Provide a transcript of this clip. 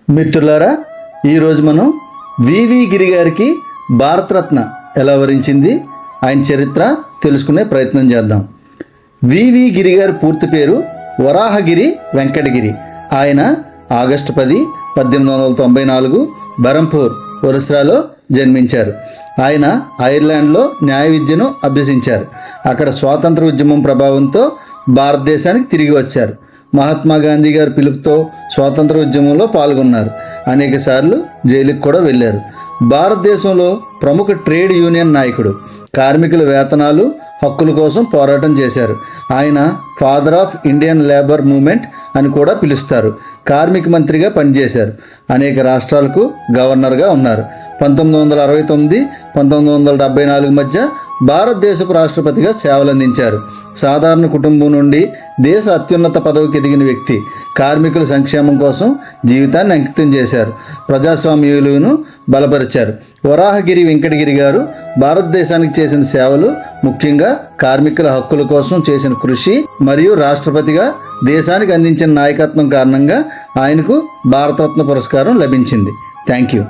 మిత్రులారా, ఈరోజు మనం వివి గిరి గారికి భారతరత్న ఎలా వరించింది ఆయన చరిత్ర తెలుసుకునే ప్రయత్నం చేద్దాం. వివి గిరి గారి పూర్తి పేరు వరాహగిరి వెంకటగిరి. ఆయన ఆగస్టు 10, 1894 బరంపూర్, ఒరిస్సాలో జన్మించారు. ఆయన ఐర్లాండ్లో న్యాయ విద్యను అభ్యసించారు. అక్కడ స్వాతంత్ర ఉద్యమం ప్రభావంతో భారతదేశానికి తిరిగి వచ్చారు. మహాత్మా గాంధీ గారి పిలుపుతో స్వాతంత్ర ఉద్యమంలో పాల్గొన్నారు. అనేక సార్లు జైలుకు కూడా వెళ్ళారు. భారతదేశంలో ప్రముఖ ట్రేడ్ యూనియన్ నాయకుడు. కార్మికుల వేతనాలు, హక్కుల కోసం పోరాటం చేశారు. ఆయన father of Indian labour movement అని కూడా పిలుస్తారు. కార్మిక మంత్రిగా పనిచేశారు. అనేక రాష్ట్రాలకు గవర్నర్గా ఉన్నారు. 1969, 1974 మధ్య భారతదేశపు రాష్ట్రపతిగా సేవలందించారు. సాధారణ కుటుంబం నుండి దేశ అత్యున్నత పదవికి ఎదిగిన వ్యక్తి. కార్మికుల సంక్షేమం కోసం జీవితాన్ని అంకితం చేశారు. ప్రజాస్వామ్య విలువను బలపరిచారు. వరాహగిరి వెంకటగిరి గారు భారతదేశానికి చేసిన సేవలు, ముఖ్యంగా కార్మికుల హక్కుల కోసం చేసిన కృషి మరియు రాష్ట్రపతిగా దేశానికి అందించిన నాయకత్వం కారణంగా ఆయనకు భారతరత్న పురస్కారం లభించింది. Thank you.